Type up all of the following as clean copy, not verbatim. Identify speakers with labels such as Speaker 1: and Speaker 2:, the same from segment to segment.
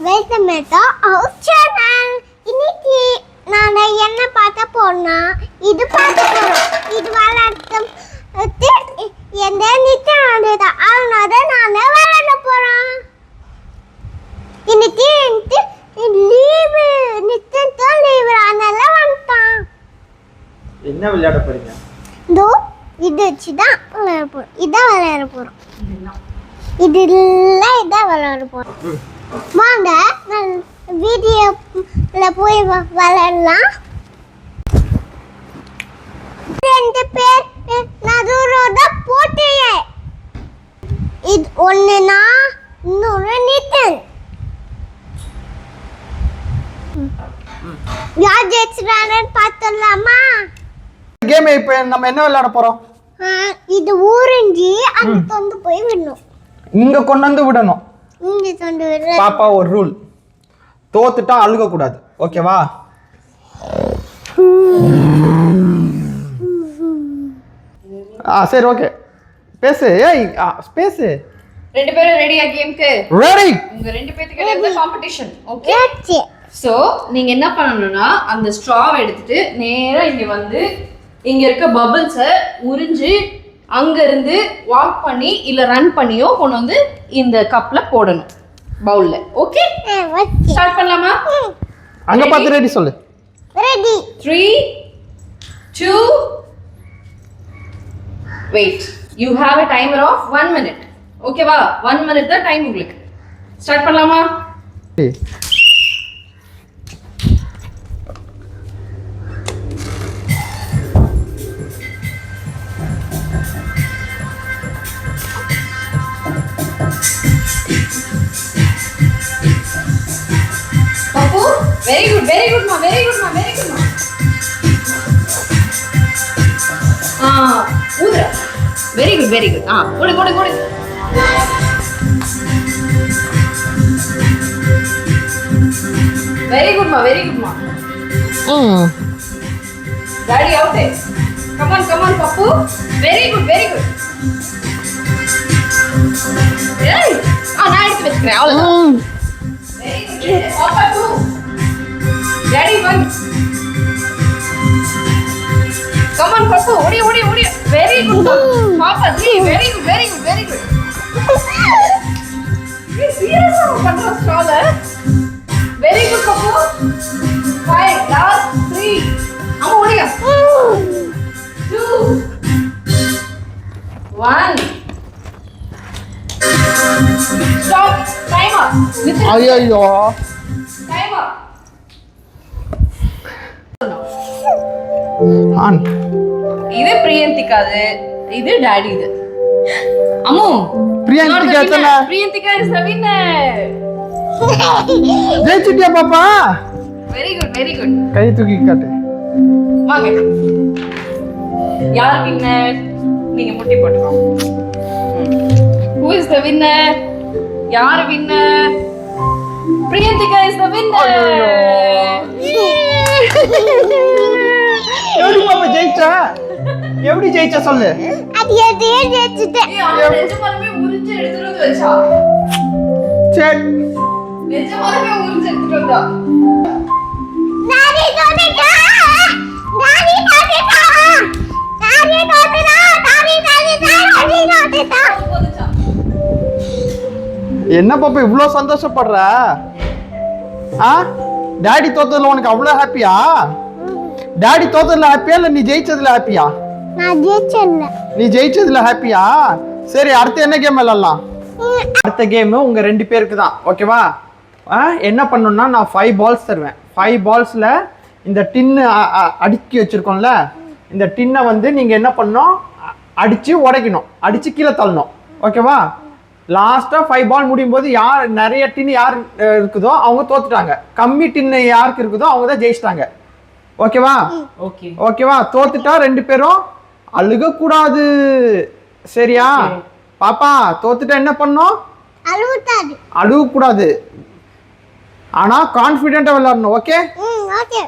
Speaker 1: Welcome to our channel. இன்னைக்கு நான் என்ன பார்க்க போறேன்னா இது பார்க்க போறோம். இது விளையாட்டும் எந்த நிச்சயம் அதனால நான் விளையாட போறேன். இன்னைக்கு லீவு நிச்சயம் லீவு அதனால வந்துட்டான்.
Speaker 2: என்ன விளையாட போறீங்க?
Speaker 1: இதோ இது வச்சுதான் விளையாட போறோம். இதான் விளையாட போறோம். இதான் விளையாட போறோம். வாங்க வீடியோல போய் விளையாடலாம். ரெண்டு பேர் நடுரோட போட்டியே. இது ஒண்ணுனா இன்னொரு நித்தன். யார் ஜெயிச்சான்னு பார்த்தலாமா?
Speaker 2: கேம் இப்போ நம்ம என்ன விளையாட போறோம்?
Speaker 1: இது ஊறிஞ்சி அங்க கொண்டு போய் விடணும்.
Speaker 2: இங்க கொண்டு வந்து விடணும்.
Speaker 1: இங்க கொண்டு விட
Speaker 2: பாப்பா ஒரு ரூல், தோத்துட்டா அழுக கூடாது, ஓகேவா? சரி ஓகே, பேசு. ஏய் பேசு.
Speaker 3: ரெண்டு பேரும் ரெடியா கேம்க்கு?
Speaker 2: ரெடி.
Speaker 3: உங்க ரெண்டு பேத்துக்கு இடையில காம்படிஷன், ஓகே? சோ நீங்க என்ன பண்ணணும்னா அந்த ஸ்ட்ராவை எடுத்துட்டு நேரா இங்க வந்து இங்க இருக்க பபிள்ஸை உறிஞ்சு அங்க இருந்து வாக் பண்ணி இல்ல ரன் பண்ணியோ கொண்டு வந்து இந்த கப்ல போடணும், பவுல்ல. ஓகே, ஸ்டார்ட் பண்ணலாமா?
Speaker 2: அங்க பார்த்து ரெடி சொல்லு.
Speaker 1: Ready.
Speaker 3: 3 2 wait. You have a timer of 1 minute. ஓகேவா? 1 minute தான் டைம் உங்களுக்கு. ஸ்டார்ட் பண்ணலாமா? Papu, very good ma, very good ma. Udra, very good. Go. Very good ma. Daddy out there. Come on, Papu. Very good. Hey, நான் எடுத்து வெச்சுக்கிறேன், அவ்வளவுதான். Very good. Papa 2. Daddy 1. Come on, Papu. Odi. Very good. Papa 3. Very good. You serious பண்ற ஸ்டால? Very good, Papu. 5. Last 3. அம்மா ஓடியா? 2 1. Stop. Timer.
Speaker 2: ஐயோ.
Speaker 3: Timer.
Speaker 2: On.
Speaker 3: இது பிரியந்திகாது, இது daddy இது. அம்மு,
Speaker 2: பிரியந்திகா தான?
Speaker 3: பிரியந்திகா is the winner.
Speaker 2: ஜெயிச்சிட்டியா பாப்பா?
Speaker 3: Very good.
Speaker 2: கை தூக்கி காட்டு.
Speaker 3: வாங்க. யார் வின்னர்? நீங்க முட்டி போட்டுக்கோங்க. Who is the winner? யார் வின்னர்? பிரியந்திகா is the winner.
Speaker 2: எப்படி பாப்பா ஜெயிச்சா சொல்லு.
Speaker 1: அது எதே ஜெயிச்சிட்டேன்.
Speaker 3: நிஜமாலுமே உரிஞ்சு எடுத்துட்டு வந்து வச்சா.
Speaker 2: சரி.
Speaker 3: நிஜமாலுமே உரிஞ்சு எடுத்துட்டு வந்தா.
Speaker 1: நானே தோத்துட்டா.
Speaker 2: என்ன பாப்பா இவ்ளோ சந்தோஷப்படுற? டாடி தோத்ததுல உனக்கு அவ்வளவு ஹாப்பியா? டாடி தோத்ததுல ஹாப்பியா இல்ல நீ ஜெயிச்சதுல ஹாப்பியா?
Speaker 1: நான் ஜெயிச்சேன்ல.
Speaker 2: நீ ஜெயிச்சதுல ஹாப்பியா? சரி, அடுத்து என்ன கேம் விளையாடலாம்? அடுத்த கேம் உங்க ரெண்டு பேருக்கு தான், ஓகேவா? என்ன பண்ணணும்னா நான் 5 பால்ஸ் தருவேன். 5 பால்ஸ்ல இந்த டின்னு அடுக்கி வச்சிருக்கோம்ல, இந்த டின்னை வந்து நீங்க என்ன பண்ணணும், அடிச்சு உடைக்கணும், அடிச்சு கீழே தள்ளணும், ஓகேவா? லாஸ்டா 5 பால் முடியும் போது யார் நிறைய டின் யார் இருக்குதோ அவங்க தோத்துட்டாங்க. கம்மி டின்னு யாருக்கு இருக்குதோ அவங்க தான் ஜெயிச்சிட்டாங்க, ஓகேவா? ஓகேவா? தோத்துட்டா ரெண்டு பேரும் அழுக கூடாது, சரியா? பாப்பா தோத்துட்டா என்ன பண்ணணும்? அழுக கூடாது, ஆனா கான்ஃபிடென்ட்டா விளையாடணும், ஓகே?
Speaker 1: ஓகே.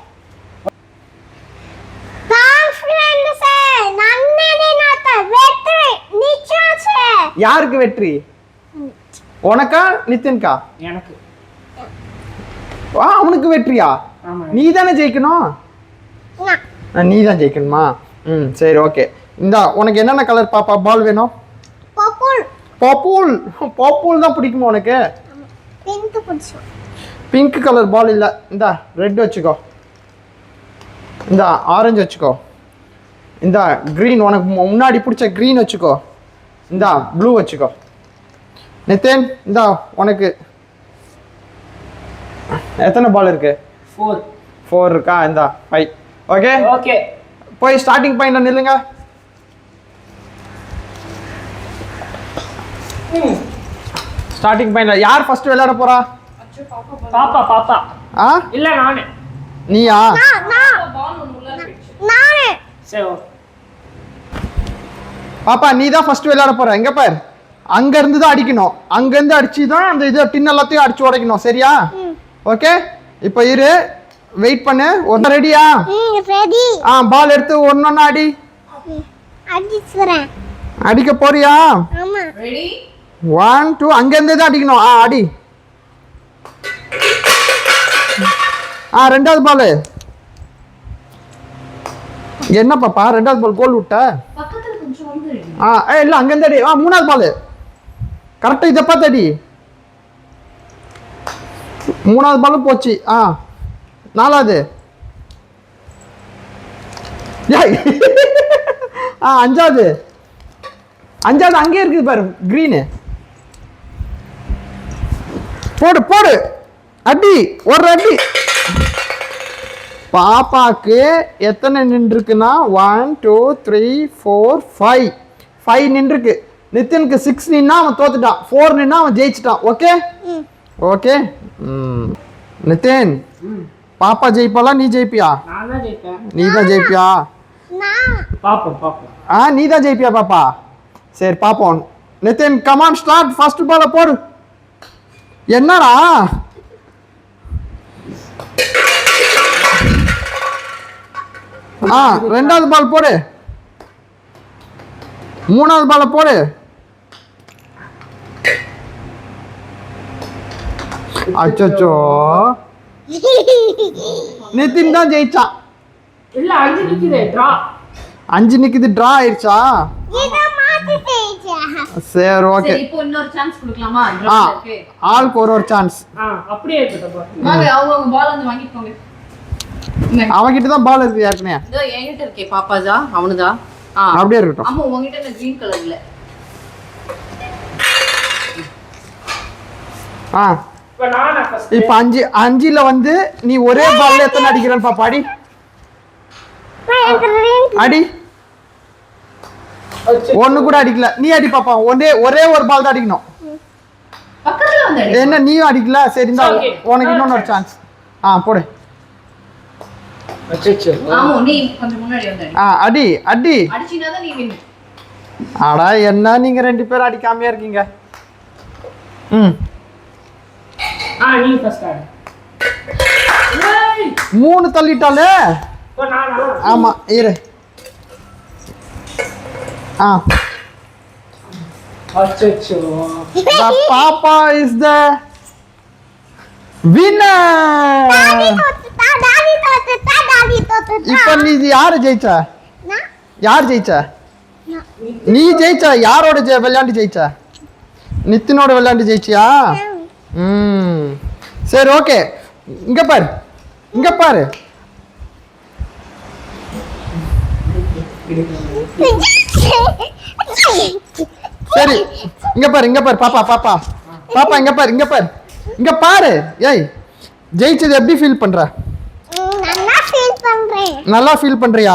Speaker 1: கான்ஃபிடென்ட் சார், நன்னே நாட்ட வெற்றி நிச்சயம்.
Speaker 2: யாருக்கு வெற்றி? உனக்கா நிதின்கா?
Speaker 3: எனக்கு.
Speaker 2: அவனுக்கு வெற்றியா? நீ தானே ஜெயிக்கணும். நீ தான் ஜெயிக்கணுமா? சரி ஓகே. இந்த உனக்கு என்னென்ன கலர் பாப்பா பால் வேணும்? பர்பிள் தான் பிடிக்குமா உனக்கு? பிங்க் கலர் பால் இல்லை. இந்த ரெட் வச்சுக்கோ, இந்த ஆரஞ்சு வச்சுக்கோ, இந்த க்ரீன் உனக்கு முன்னாடி பிடிச்ச க்ரீன் வச்சுக்கோ, இந்த ப்ளூ வச்சுக்கோ. நித்தேன் இந்த உனக்கு எத்தனை பால் இருக்கு? 4 இருக்கா? இந்த 5. Okay
Speaker 4: okay.
Speaker 2: போய் ஸ்டார்டிங் பாயிண்ட்ல நில்லுங்க. ஸ்டார்டிங் பாயிண்ட்ல யார் ஃபர்ஸ்ட் விளையாட போறா?
Speaker 4: பாப்பா.
Speaker 2: ஆ
Speaker 4: இல்ல நானே.
Speaker 2: நீயா?
Speaker 4: சரி.
Speaker 2: பாப்பா நீ தான் ஃபர்ஸ்ட் விளையாட போற. எங்க பாரு, அங்க இருந்து தான் அடிக்கணும். அங்க இருந்து அடிச்சு தான் அந்த இது டின் எல்லாத்தையும் அடிச்சு உடைக்கணும். சரியா? ஓகே. இப்போ இரு, வெயிட் பண்ணு. ஒண்ணு ரெடியா?
Speaker 1: ரெடி.
Speaker 2: பால் எடுத்து ஒண்ணொண்ணா அடி.
Speaker 1: அடிச்சுறேன்.
Speaker 2: அடிக்க போறியா?
Speaker 1: ஆமா.
Speaker 3: ரெடி
Speaker 2: 1 2 அங்க இருந்து தான் அடிக்கணும். அடி. ரெண்டாவது பால் என்ன பாப்பா? ரெண்டாவது பால் கோல் விட்ட?
Speaker 3: பக்கத்துல கொஞ்சம் வந்து
Speaker 2: இல்ல அங்க இருந்து அடி. மூணாவது பால் கரெக்டா இத பார்த்து அடி. மூணாவது பாலும் போச்சு. நாலாவது அஞ்சாவது அங்கே இருக்குது பாரு கிரீனு. போடு அடி. ஒரு அடி. பாப்பாக்கு எத்தனை நின்றுருக்குன்னா 1 2 3 4 5 நின்றுருக்கு. நித்தினுக்கு 6 நின்னா அவன் தோத்துட்டான், 4 நின்னா அவன் ஜெயிச்சிட்டான். Okay okay. நித்தின் பாப்பா ஜெயிப்பாளா நீ ஜெயிப்பியா?
Speaker 4: நான் தான் ஜெயிப்பேன்.
Speaker 2: நீ தான் ஜெயிப்பியா?
Speaker 4: பாப்போம்.
Speaker 2: நீ தான் ஜெயிப்பியா பாப்பா? சரி பாப்போம். Nithin come on start. ஃபர்ஸ்ட் பால போடு. என்னடா ரெண்டாவது பால் போடு. மூணாவது பால போடு. அச்சோ நிதின் தான் ஜெயிச்சான்.
Speaker 4: இல்ல 5 நிக்குது டிரா.
Speaker 2: 5 நிக்குது, டிரா ஆயிடுச்சா? சரி ஓகே.
Speaker 3: இப்போ இன்னொரு சான்ஸ் கொடுக்கலாமா?
Speaker 2: ஆளுக்கு ஒரு சான்ஸ்.
Speaker 4: அப்படியே இருக்கட்டும்.
Speaker 3: வாங்க அவங்க பால் வந்து வாங்கிக்கோங்க.
Speaker 2: அவன்கிட்ட தான் பால் இருக்கு ஏற்கனவே.
Speaker 3: இதோ என்கிட்ட இருக்கே பாப்பாஜா, அவனுதா?
Speaker 2: அப்படியே இருக்கட்டும்.
Speaker 3: ஆமா உங்ககிட்ட இந்த கிரீன் கலர்ல.
Speaker 4: இப்ப நானா ஃபர்ஸ்ட்.
Speaker 2: இப்போ 5ல வந்து நீ ஒரே பால்ல எத்தனை அடிக்கிறன்னு பாப்பா. அடி. ஒண்ணு கூட அடிக்கல. நீ அடி பாப்பா. ஒரே ஒரு பால் தான் அடிக்கணும்.
Speaker 3: பக்கத்துல வந்து அடி.
Speaker 2: என்ன நீயும் அடிக்கல? சரி இந்த உனக்கு இன்னொரு சான்ஸ். போடு.
Speaker 3: ஆமா நீ கொஞ்சம் முன்னாடி வந்து
Speaker 2: அடி.
Speaker 3: அடிச்சினா தான் நீ வின்.
Speaker 2: அடா என்ன நீங்க ரெண்டு பேரும் அடிக்காமையா இருக்கீங்க.
Speaker 4: நீ ஃபர்ஸ்ட் ஆடு.
Speaker 2: 3 தள்ளிட்டாலே.
Speaker 4: இப்போ நானா?
Speaker 2: ஆமா இரு.
Speaker 4: அச்சச்சோ.
Speaker 2: The Papa is the winner. இப்போ நீ யாரு ஜெயிச்சா? யார் ஜெயிச்சா? நீ ஜெயிச்சா? யாரோட விளையாண்டு ஜெயிச்சா? நித்தினோட விளையாண்டு ஜெயிச்சியா? சரி ஓகே. இங்க பாரு. சரி இங்க பாரு பாப்பா இங்க பாரு. ஏய் ஜெயிச்சது எப்படி ஃபீல் பண்ற? நல்லா ஃபீல் பண்றியா?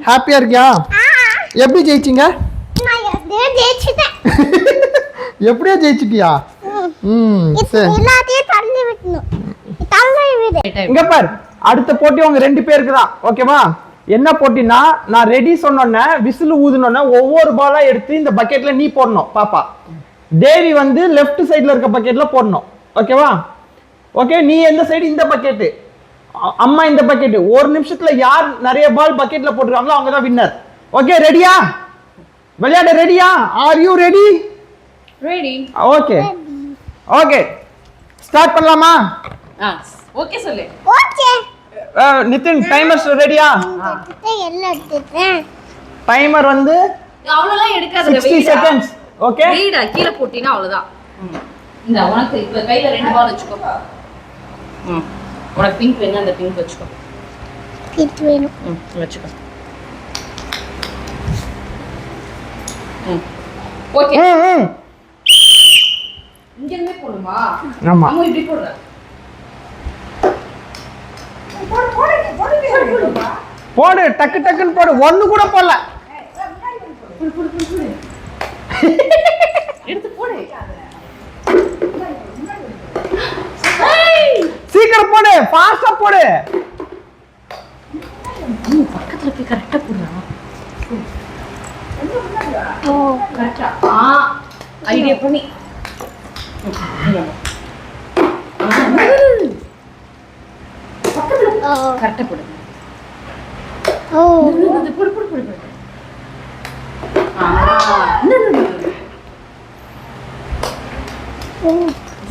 Speaker 2: ஹாப்பியா இருக்கியா? எப்படி ஜெயிச்சீங்க? எப்படியா ஜெயிச்சிட்டியா? இங்க பாரு, அடுத்த போட்டி உங்க 2 பேருக்கு தான். ஓகேவா? என்ன போட்டினா, நான் ரெடி சொன்னோன்னே விசில் ஊதுனோன்னே ஒவ்வொரு பாலா எடுத்து இந்த பக்கெட்ல நீ போடணும் பாப்பா. தேவி வந்து லெஃப்ட் சைடுல இருக்க பக்கெட்ல போடணும். ஓகேவா? ஓகே. நீ எந்த சைடு? இந்த பக்கெட். அம்மா இந்த பக்கெட். ஒரு நிமிஷத்துல யார் நிறைய பால் பக்கெட்ல போட்டுருக்காங்களோ அவங்க தான் வின்னர். ஓகே ரெடியா? விளையாட ரெடியா? R you ready?
Speaker 3: Ready.
Speaker 2: Okay okay start பண்ணலாமா?
Speaker 3: ஓகே சொல்லு.
Speaker 1: ஓகே
Speaker 2: நிதின் டைமர் ரெடியா?
Speaker 1: எல்லாம் எடுத்துட்டேன்.
Speaker 2: டைமர் வந்து
Speaker 3: அவ்வளவுலாம் எடுக்காத
Speaker 2: 60 செகண்ட்ஸ். ஓகே
Speaker 3: வெயிடா கீழ போட்டினா அவ்வளவுதான். இந்த உனக்கு இப்ப கையில 2 பால் வச்சுக்கோ. உனக்கு பிங்க் வேணா அந்த பிங்க் வச்சுக்கோ.
Speaker 1: கிட் வேணும்.
Speaker 3: வச்சுக்கோ. ஓகே. இங்க இருந்து போடுமா?
Speaker 2: ஆமா.
Speaker 3: அம்மா இப்படி போடுற.
Speaker 2: போடு டக்கு டக்குன்னு போடு. ஒண்ணு கூட போடல.
Speaker 3: எடுத்து போடு.
Speaker 2: சீக்கிரம் போடு. ஃபாஸ்டா போடு.
Speaker 3: பக்கத்துல போய் கரெக்ட்டா போடுறா. ஓ கரெக்ட்டா. ஐடியா பண்ணி. கரெக்ட்டா போடு.
Speaker 1: ஓ
Speaker 3: போடு போடு போடு.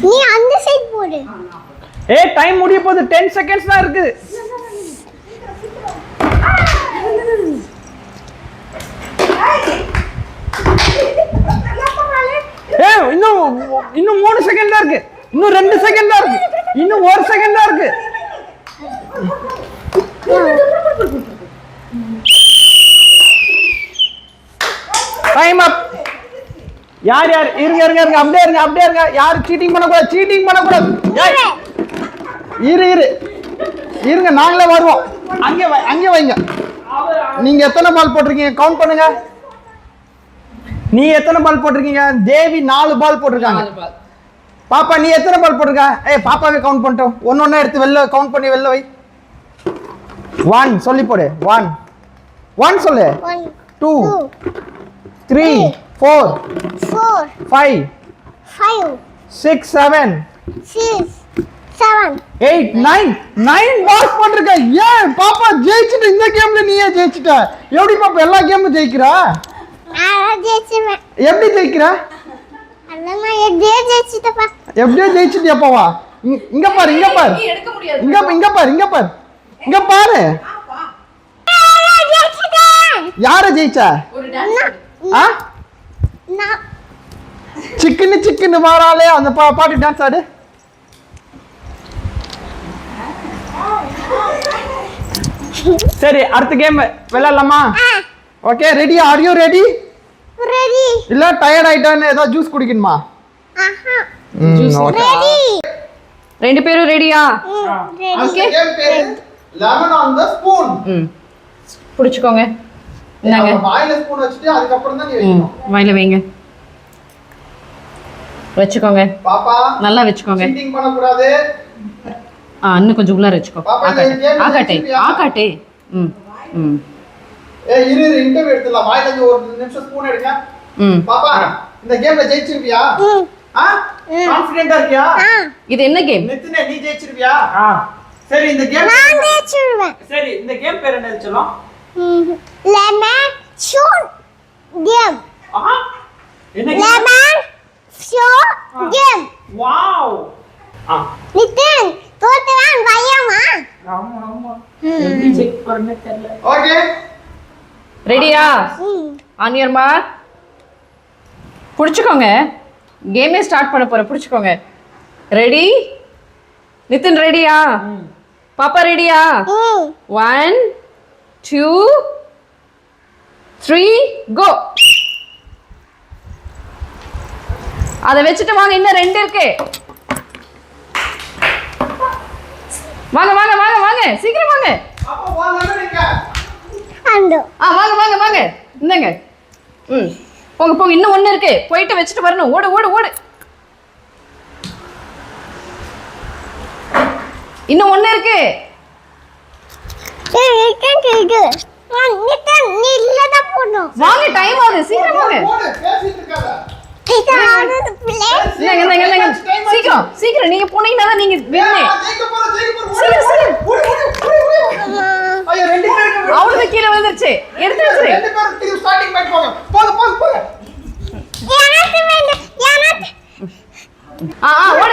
Speaker 1: நீ அந்த சைடு போடு.
Speaker 2: ஏய் டைம் முடிய போகுது. 10 செகண்ட்ஸ் தான் இருக்கு. ஏய் இன்னும் 3 செகண்ட் தான் இருக்கு. இன்னும் 2 செகண்ட் தான் இருக்கு. இன்னும் 1 செகண்ட் தான் இருக்கு. டைம் அப். யார் இருங்க அப்படியே இருங்க. யார் சீட்டிங் பண்ணக்கூடாது. ஏய் இருங்க நாங்களே வருவோம். அங்கே வைங்க. நீங்க எத்தனை பால் போட்டிருக்கீங்க கவுண்ட் பண்ணுங்க. நீ எத்தனை பால் போட்டிருக்கீங்க? தேவி 4 பால் போட்டிருக்காங்க. பாப்பா நீ எத்தனை பால் போட்டிருக்க? ஏய் பாப்பாவே கவுண்ட் பண்ணிட்டோம். ஒன்னொன்னா எடுத்து வெளில கவுண்ட் பண்ணி வெளில வை. 1 சொல்லி போடு. 1 சொல்லு. 2 3 4 5 6 7 8 9 பால்ஸ் போட்டிருக்க. ஏன் பாப்பா ஜெயிச்சிட்ட? இந்த கேம்ல நீயே ஜெயிச்சிட்ட. எப்படி பாப்பா எல்லா கேமும் ஜெயிக்கிறா?
Speaker 1: நான் ஜெயிச்சுவேன்.
Speaker 2: எப்படி ஜெயிக்கிறா?
Speaker 1: அண்ணா எப்படியே ஜெயிச்சிட்டப்பா.
Speaker 2: எப்படியே ஜெயிச்சிட்டியாப்பாவா? இங்க பாரு.
Speaker 3: நீ எடுக்க முடியாது.
Speaker 2: இங்க பாரு. யார ஜெயிச்சா?
Speaker 3: ஒரு டான்ஸ்.
Speaker 2: ஆ
Speaker 1: நான்
Speaker 2: சிக்கன்னு மாறாலே அந்த பாட்டு டான்ஸ் ஆடு. சரி அடுத்த கேம் விளையாடலாமா? Okay ready? Are you ready?
Speaker 1: Ready.
Speaker 2: இல்ல டயர்ட் ஆயிட்டான்னு ஏதாவது ஜூஸ் குடிக்கணுமா?
Speaker 1: ஆஹா
Speaker 2: ஓகே.
Speaker 1: ரெடி.
Speaker 3: 2 பேரும் ரெடியா?
Speaker 1: ரெடி.
Speaker 2: ஓகே கேம் பேரு லெமன் ஆன் தி ஸ்பூன்.
Speaker 3: புடிச்சுக்கோங்க. என்னங்க?
Speaker 2: வாயில ஸ்பூன் வச்சிட்டு அதுக்கு அப்புறம் தான் நீ வைக்கணும்.
Speaker 3: வாயில வைங்க. வச்சுக்கோங்க.
Speaker 2: பாப்பா
Speaker 3: நல்லா வச்சுக்கோங்க.
Speaker 2: சீட்டிங் பண்ண கூடாது.
Speaker 3: இன்னும் கொஞ்சம் உள்ளார வச்சுக்கோ.
Speaker 2: பாப்பா,
Speaker 3: ஆகாட்டே.
Speaker 2: ஏய் இரு இன்டர்வியூ எடுத்துலாம். வாயில இருந்து ஒரு நிமிஷம் ஸ்பூன் எடுங்க. பாப்பா இந்த கேம்ல ஜெயிச்சிருவியா? கான்ஃபிடென்ட்டா இருக்கியா?
Speaker 3: இது என்ன கேம்?
Speaker 2: நிதினே நீ ஜெயிச்சிருவியா? சரி இந்த கேம்
Speaker 1: நான் ஜெயிச்சுவேன்.
Speaker 2: சரி இந்த கேம் பேர் என்ன சொல்லும்?
Speaker 1: Lemon shoot game.
Speaker 2: என்ன
Speaker 1: lemon shoot game.
Speaker 2: Wow.
Speaker 1: Nitin தோத்துவான் பயமா?
Speaker 4: ஆமா எப்படி செக் பண்ண தெரியல.
Speaker 2: ஓகே
Speaker 3: ரெடியா? On your mark. புடிச்சுக்கோங்க. கேமே ஸ்டார்ட் பண்ண போறேன். புடிச்சுக்கோங்க. ரெடி? நிதின் ரெடியா? பாப்பா ரெடியா? 1 2 3 கோ. அத வச்சிட்டு வாங்க. இன்னும் 2 இருக்கு. வாங்க சீக்கிரம் வாங்க.
Speaker 2: அப்ப வாங்க நீங்க.
Speaker 1: அண்டோ.
Speaker 3: வாங்க. இந்தங்க. போங்க. இன்னும் 1 இருக்கு. போயிட்டு வச்சிட்டு வரணும். ஓடு. இன்னும் 1 இருக்கு.
Speaker 1: நீ இல்லத போணும்.
Speaker 3: வாங்க டைம் ஆகுது. சீக்கிரம் வாங்க.
Speaker 2: போடு பேசிட்டு இருக்காத.
Speaker 1: இது ஆனது பிள்ளை.
Speaker 3: இல்லங்க. சீக்கிரம் நீங்க போனீங்கன்னா தான் நீங்க வின்னு.
Speaker 2: ஜெயிக்க போறோம்.
Speaker 3: சீக்கிரம்.
Speaker 2: ஐயோ ரெண்டு பேருக்கு
Speaker 3: அவ்வளவு கீழே விழுந்துருச்சு. எடுத்து வச்சிரு.
Speaker 2: ரெண்டு பேரும் திரும்ப ஸ்டார்டிங் பாயிண்ட் போங்க.
Speaker 1: எனக்கு வேணும். எனக்கு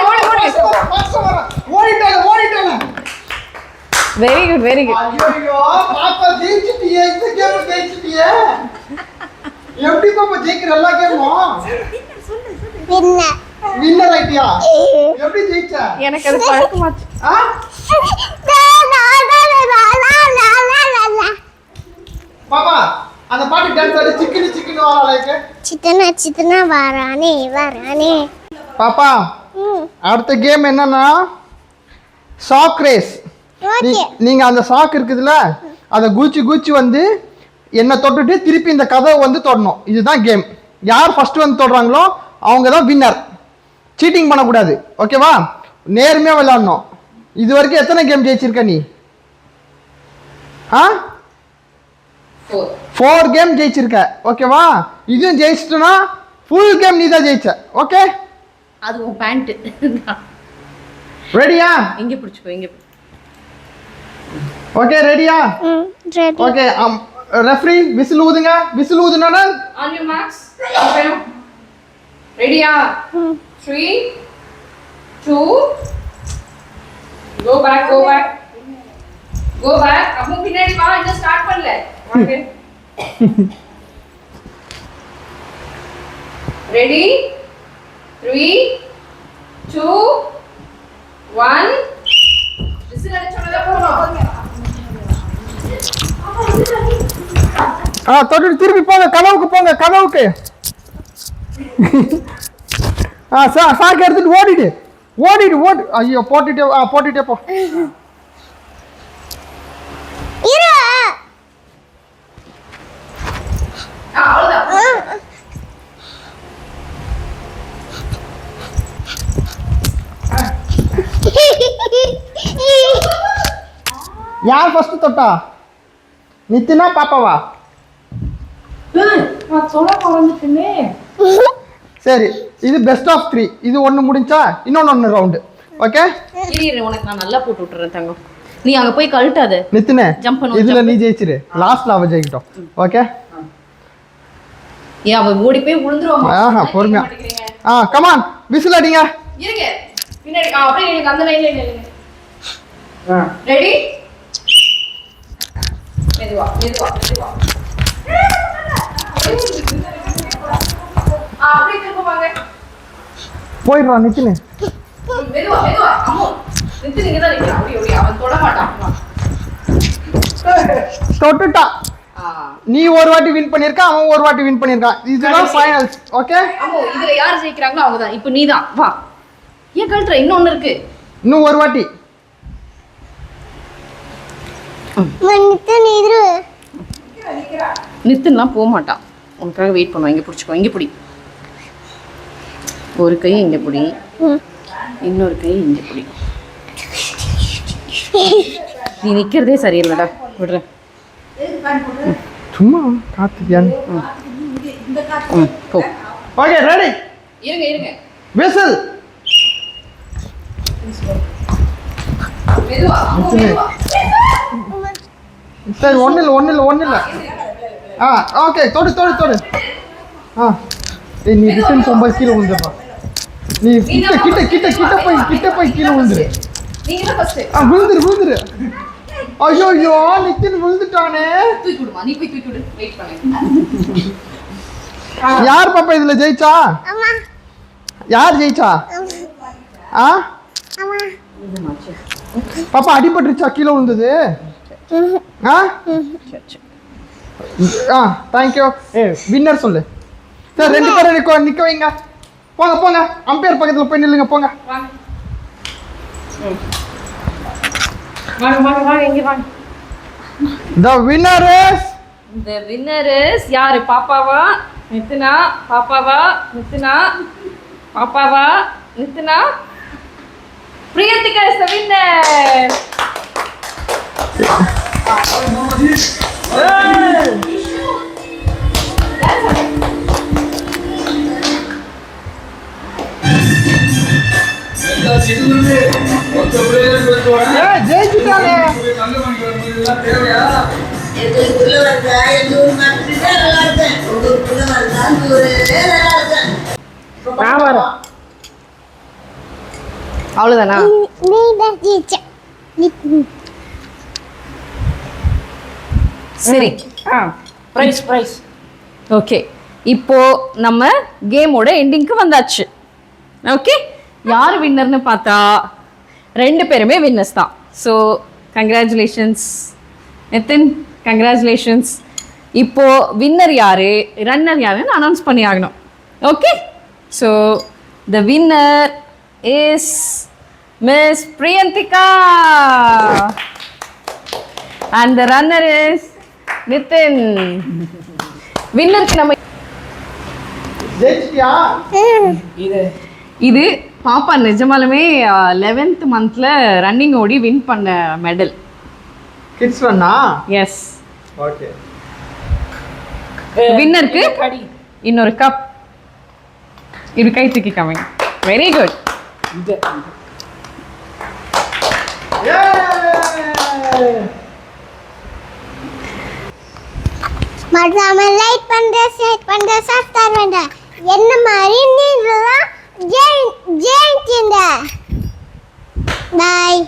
Speaker 3: ஓடு.
Speaker 2: ஓடிட்டாங்க.
Speaker 3: Very good very good.
Speaker 2: ஐயோ பாப்பா ஜெயிச்சிட்டியே, இந்த கேம் ஜெயிச்சிட்டியே. எப்படி பாப்பா ஜெயிக்கிற எல்லா கேமும்?
Speaker 1: வின்னர்
Speaker 2: வின்னர் ஆயிட்டியா? எப்படி ஜெயிச்ச?
Speaker 3: எனக்கு அது பழக்கமாச்சு.
Speaker 2: ஆ? பாப்பா அந்த பாட்டு டான்ஸ் ஆடி சிக்கனி சிக்கனி வாராளைக்கு.
Speaker 1: சித்தனா சித்தனா வரானே வரானே.
Speaker 2: பாப்பா அடுத்த கேம் என்னன்னா சாக் ரேஸ்.
Speaker 1: ஓகே
Speaker 2: நீங்க அந்த சாக் இருக்குதுல்ல அதை குச்சி குச்சி வந்து என்ன தொட்டுட்டு திருப்பி இந்த கதவை வந்து தொடணும். இதுதான் கேம். யார் ஃபர்ஸ்ட் வந்து தொடுறாங்களோ அவங்க தான் வின்னர். சீட்டிங் பண்ணக்கூடாது, ஓகேவா? நேர்மையாக விளையாடணும். இது வரைக்கும் எத்தனை கேம் ஜெயிச்சிருக்க நீ? ஆ 4 கேம் ஜெயிச்சிருக்க, ஓகேவா? இதுவும் ஜெயிச்சிட்டனா ஃபுல் கேம் நீ தான் ஜெயிச்ச, ஓகே?
Speaker 3: அது உன் பேண்ட்.
Speaker 2: ரெடியா?
Speaker 3: இங்க பிடிச்சுக்கோ இங்க.
Speaker 2: ஓகே ரெடியா?
Speaker 1: ரெடி.
Speaker 2: ஓகே ரெஃப்ரி விசில் ஊதுங்க. விசில் ஊதுனா
Speaker 3: On your marks. ரெடியா? 3 2 go back go back go back. அம்மா பின்னாடி வா, இன்னும் ஸ்டார்ட் பண்ணல. வாங்க. ரெடி 3 2 1 விசில் அடிச்சோனே போறோம்.
Speaker 2: தொட்டு திருப்பி போங்க, கதவுக்கு போங்க, கதவுக்கு. சாக்கு எடுத்துட்டு ஓடிடு ஓடிடு ஓடு. ஐயோ போட்டுட்டே போ.
Speaker 1: இரு.
Speaker 3: அவ்வளவுதான்.
Speaker 2: யார் ஃபர்ஸ்ட் தொட்டா? நித்தினா பாப்பாவா?
Speaker 4: நான் சொல்ல மறந்துட்டேனே.
Speaker 2: சரி இது பெஸ்ட் ஆஃப் 3. இது ஒன்று முடிஞ்சா இன்னொன்று ரவுண்டு, ஓகே?
Speaker 3: இரு உனக்கு நான் நல்லா போட்டு விட்டுறேன் தங்கம். நீ அங்க போய் கழட்டாத.
Speaker 2: நித்தினே
Speaker 3: Jump பண்ணு,
Speaker 2: இதுல
Speaker 3: jump.
Speaker 2: நீ ஜெயிச்சிரு, லாஸ்ட்ல அவ ஜெயிக்கட்டும், ஓகே?
Speaker 3: ஏன் அவ ஓடி போய் விழுந்துருவாமா?
Speaker 2: ஆஹா பொறுமையா. கமான் விசில் அடிங்க.
Speaker 3: இருங்க பின்னாடி. அப்படியே எனக்கு அந்த லைன்ல நில்லுங்க. ரெடி? மெதுவா மெதுவா மெதுவா. அப்படியே திரும்ப வாங்க.
Speaker 2: போயிடுறான் நித்தினே.
Speaker 3: மெதுவா மெதுவா. அம்மா நித்து நீங்க தான் நிக்கணும். அப்படி அப்படி அவன் தொட மாட்டான்.
Speaker 2: தொட்டுட்டா. நீ ஒரு வாட்டி வின் பண்ணிருக்க, அவன் ஒரு வாட்டி வின் பண்ணிருக்கான். இதுதான் ஃபைனல்ஸ், ஓகே?
Speaker 3: அம்மா இதுல யார் ஜெயிக்கறாங்களோ அவங்க தான். இப்போ நீ தான் வா. ஏன் கழட்ற? இன்னொன்னு இருக்கு.
Speaker 2: இன்னும் ஒரு வாட்டி.
Speaker 1: மன்னித்து இரு.
Speaker 3: நித்துலாம் போக மாட்டான். உனக்காக வெயிட் பண்ணுவான். இங்க பிடிச்சுக்கோ, இங்க பிடி. ஒரு கை இங்க பிடி, இன்னொரு கை இங்க பிடி. நீ நிக்கிறதே சரியில்லடா, விடுறேன்.
Speaker 2: சும்மா காத்துக்கியான்.
Speaker 3: போ.
Speaker 2: Okay ready?
Speaker 3: இருங்க இருங்க.
Speaker 2: விசில்.
Speaker 3: மெதுவா மெதுவா.
Speaker 2: சரி ஒண்ணு இல்ல. ஓகே தொடு. ஏய் நீ ரிட்டன் போகும்போது கீழே விழுந்துடுறா. நீ கிட்ட போய் கீழே விழுந்துரு.
Speaker 3: நீங்க தான் ஃபர்ஸ்ட்.
Speaker 2: விழுந்துரு. ஐயோ நித்தின் விழுந்துட்டானே.
Speaker 3: தூக்கி விடுமா, நீ போய் தூக்கி விடு. வெயிட் பண்ணு.
Speaker 2: யார் பாப்பா இதுல ஜெயிச்சா?
Speaker 1: அம்மா
Speaker 2: யார் ஜெயிச்சா?
Speaker 1: அம்மா
Speaker 2: பாப்பா அடிபட்டுருச்சா கீழே விழுந்தது? தேங்க்யூ. வின்னர் சொல்லு. சரி 2 பேரும் நிக்க வைங்க. போங்க அம்பையர் பக்கத்துல போய் நில்லுங்க. போங்க
Speaker 3: வாங்க இங்க வாங்க.
Speaker 2: The winner is
Speaker 3: யாரு? பாப்பாவா நித்துனா? பாப்பாவா நித்துனா? பாப்பாவா நித்துனா? பிரியந்திகா is the winner.
Speaker 2: ஜெயிச்சுட்டானே.
Speaker 3: அவ்வளவுதானா?
Speaker 1: நீ தான் ஜெயிச்ச.
Speaker 3: சரி
Speaker 4: பிரைஸ்
Speaker 3: ஓகே இப்போ நம்ம கேமோட எண்டிங்க்கு வந்தாச்சு ஓகே யார் வின்னர்னு பார்த்தா 2 பேருமே வின்னர்ஸ் தான் ஸோ கங்க்ராச்சுலேஷன்ஸ் நிதின் கங்க்ராச்சுலேஷன்ஸ் இப்போ வின்னர் யாரு ரன்னர் யாருன்னு அனௌன்ஸ் பண்ணி ஆகணும் okay so the winner is miss Priyanthika and the runner is Nitin வின்னருக்கு நம்ம
Speaker 2: ஜெயிச்சிட்டியா
Speaker 4: இது
Speaker 3: இது பாப்பா நிஜமாலுமே 11th மந்த்ல ரன்னிங் ஓடி வின் பண்ண மெடல்
Speaker 2: கிட்ஸ் வண்ணா
Speaker 3: எஸ்
Speaker 2: ஓகே
Speaker 3: வின்னருக்கு
Speaker 4: கடி
Speaker 3: இன்னொரு கப் இது கை தூக்கி காமிங்க வெரி குட்
Speaker 4: இது
Speaker 1: மறக்காம லைக் பண்ணுங்க ஷேர் பண்ணுங்க சப்ஸ்கிரைப் பண்ணுங்க என்ன மாதிரி நீங்களும் ஜெயிச்சிங்க பாய்